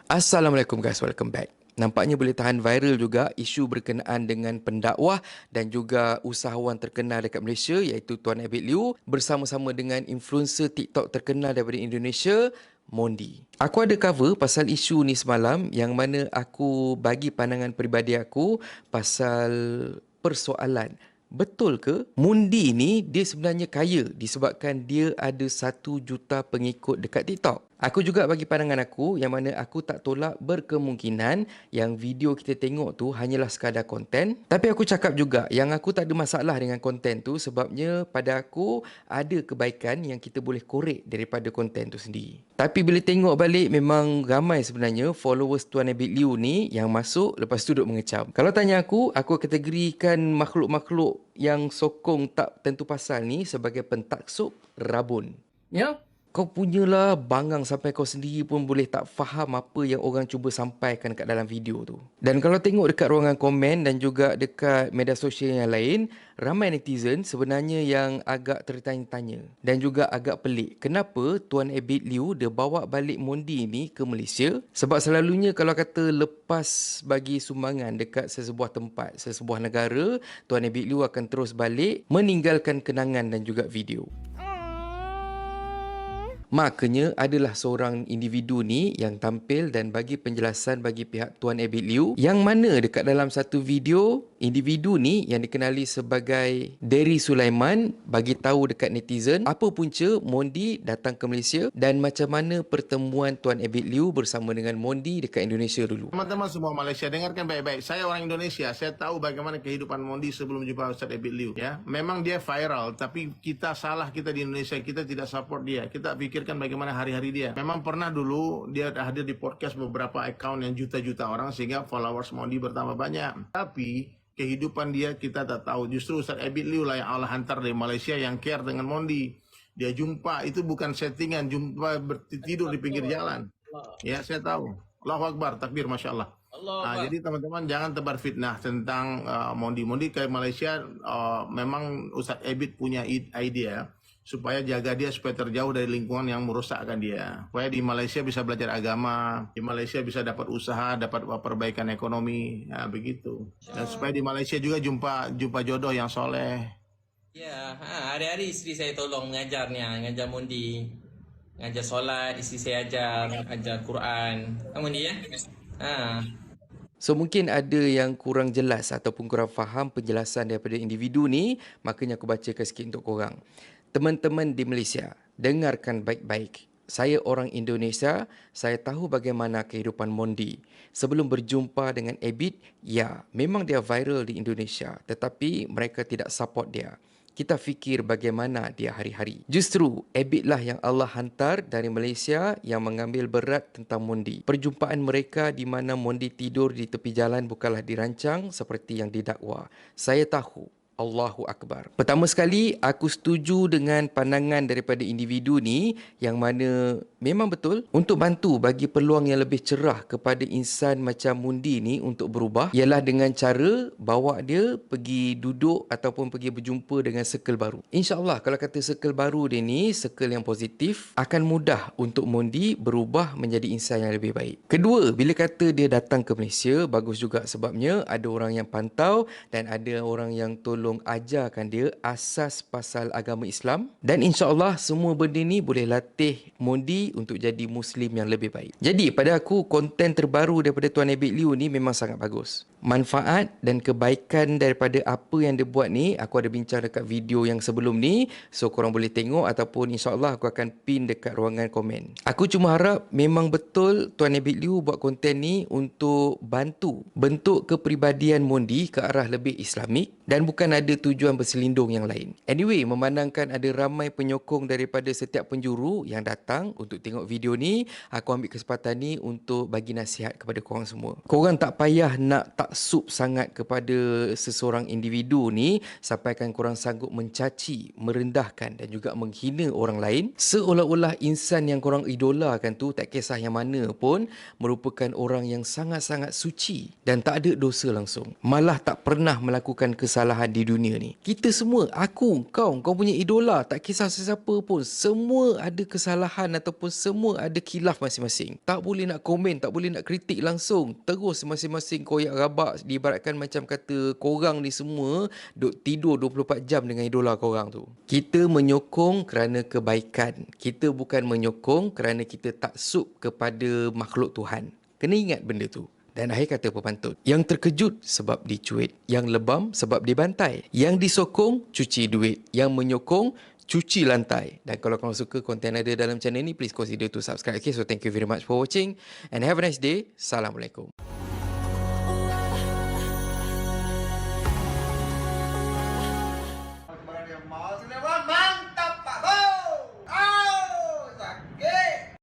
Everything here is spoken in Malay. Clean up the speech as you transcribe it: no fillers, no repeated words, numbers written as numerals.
Assalamualaikum guys, welcome back. Nampaknya boleh tahan viral juga isu berkenaan dengan pendakwah dan juga usahawan terkenal dekat Malaysia iaitu Tuan Abid Liu bersama-sama dengan influencer TikTok terkenal daripada Indonesia, Mondi. Aku ada cover pasal isu ni semalam yang mana aku bagi pandangan peribadi aku pasal persoalan. Betul ke Mundi ni dia sebenarnya kaya disebabkan dia ada 1 juta pengikut dekat TikTok? Aku juga bagi pandangan aku yang mana aku tak tolak berkemungkinan yang video kita tengok tu hanyalah sekadar konten. Tapi aku cakap juga yang aku tak ada masalah dengan konten tu sebabnya pada aku ada kebaikan yang kita boleh korek daripada konten tu sendiri. Tapi bila tengok balik memang ramai sebenarnya followers Tuan Abid Liu ni yang masuk lepas tu duduk mengecam. Kalau tanya aku kategorikan makhluk-makhluk yang sokong tak tentu pasal ni sebagai pentaksub rabun. Ya, kau punyalah bangang sampai kau sendiri pun boleh tak faham apa yang orang cuba sampaikan kat dalam video tu. Dan kalau tengok dekat ruangan komen dan juga dekat media sosial yang lain, ramai netizen sebenarnya yang agak tertanya-tanya dan juga agak pelik. Kenapa Tuan Abid Liu dia bawa balik Mondi ni ke Malaysia? Sebab selalunya kalau kata lepas bagi sumbangan dekat sesebuah tempat, sesebuah negara, Tuan Abid Liu akan terus balik meninggalkan kenangan dan juga video. Makanya adalah seorang individu ni yang tampil dan bagi penjelasan bagi pihak Tuan Abid Liu yang mana dekat dalam satu video individu ni yang dikenali sebagai Derry Sulaiman bagi tahu dekat netizen apa punca Mondi datang ke Malaysia dan macam mana pertemuan Tuan Abid Liu bersama dengan Mondi dekat Indonesia dulu. Teman-teman semua Malaysia, dengarkan baik-baik. Saya orang Indonesia, saya tahu bagaimana kehidupan Mondi sebelum jumpa Ustaz Abid Liu. Ya, memang dia viral, tapi kita salah, kita di Indonesia, kita tidak support dia. Kita pikirkan bagaimana hari-hari dia. Memang pernah dulu dia hadir di podcast beberapa account yang juta-juta orang sehingga followers Mondi bertambah banyak. Tapi kehidupan dia kita tak tahu. Justru Ustaz Abid Liu lah yang Allah hantar dari Malaysia yang care dengan Mondi. Dia jumpa, itu bukan settingan, jumpa tidur di pinggir jalan. Ya, saya tahu. Allahu Akbar, takbir, Masya Allah. Jadi teman-teman jangan tebar fitnah tentang Mondi ke Malaysia. Memang Ustaz Abid punya idea supaya jaga dia supaya terjauh dari lingkungan yang merusakkan dia. Supaya di Malaysia bisa belajar agama, di Malaysia bisa dapat usaha, dapat perbaikan ekonomi, ya, begitu. Dan supaya di Malaysia juga jumpa jodoh yang soleh. Ya, hari-hari isteri saya tolong ngajar Mondi. Ngajar solat, isteri saya ajar Quran. Kamu ni ya? Ha. So mungkin ada yang kurang jelas ataupun kurang faham penjelasan daripada individu ni, makanya aku bacakan sikit untuk korang. Teman-teman di Malaysia, dengarkan baik-baik. Saya orang Indonesia, saya tahu bagaimana kehidupan Mondi. Sebelum berjumpa dengan Abid, ya, memang dia viral di Indonesia, tetapi mereka tidak support dia. Kita fikir bagaimana dia hari-hari. Justru Abid lah yang Allah hantar dari Malaysia yang mengambil berat tentang Mondi. Perjumpaan mereka di mana Mondi tidur di tepi jalan bukanlah dirancang seperti yang didakwa. Saya tahu. Allahu Akbar. Pertama sekali, aku setuju dengan pandangan daripada individu ni yang mana memang betul untuk bantu bagi peluang yang lebih cerah kepada insan macam Mundi ni untuk berubah ialah dengan cara bawa dia pergi duduk ataupun pergi berjumpa dengan circle baru. InsyaAllah kalau kata circle baru dia ni, circle yang positif, akan mudah untuk Mundi berubah menjadi insan yang lebih baik. Kedua, bila kata dia datang ke Malaysia, bagus juga sebabnya ada orang yang pantau dan ada orang yang tolong ajarkan dia asas pasal agama Islam dan insya-Allah semua benda ni boleh latih Mondi untuk jadi Muslim yang lebih baik. Jadi pada aku konten terbaru daripada Tuan Abid Liu ni memang sangat bagus. Manfaat dan kebaikan daripada apa yang dia buat ni aku ada bincang dekat video yang sebelum ni, so korang boleh tengok ataupun insya-Allah aku akan pin dekat ruangan komen. Aku cuma harap memang betul Tuan Abid Liu buat konten ni untuk bantu bentuk kepribadian Mondi ke arah lebih Islamik dan bukan ada tujuan berselindung yang lain. Anyway, memandangkan ada ramai penyokong daripada setiap penjuru yang datang untuk tengok video ni, aku ambil kesempatan ni untuk bagi nasihat kepada korang semua. Korang tak payah nak taksub sangat kepada seseorang individu ni sampaikan korang sanggup mencaci, merendahkan dan juga menghina orang lain, seolah-olah insan yang korang idolakan tu, tak kisah yang mana pun, merupakan orang yang sangat-sangat suci dan tak ada dosa langsung. Malah tak pernah melakukan kesalahan di dunia ni. Kita semua, aku, kau punya idola, tak kisah sesiapa pun, semua ada kesalahan ataupun semua ada khilaf masing-masing. Tak boleh nak komen, tak boleh nak kritik langsung. Terus masing-masing koyak rabak, diibaratkan macam kata korang ni semua duk tidur 24 jam dengan idola korang tu. Kita menyokong kerana kebaikan. Kita bukan menyokong kerana kita taksub kepada makhluk Tuhan. Kena ingat benda tu. Dan akhir kata pepantun, yang terkejut sebab dicuit, yang lebam sebab dibantai, yang disokong cuci duit, yang menyokong cuci lantai. Dan kalau korang suka konten ada dalam channel ni, please consider to subscribe. Okay, so thank you very much for watching and have a nice day. Assalamualaikum.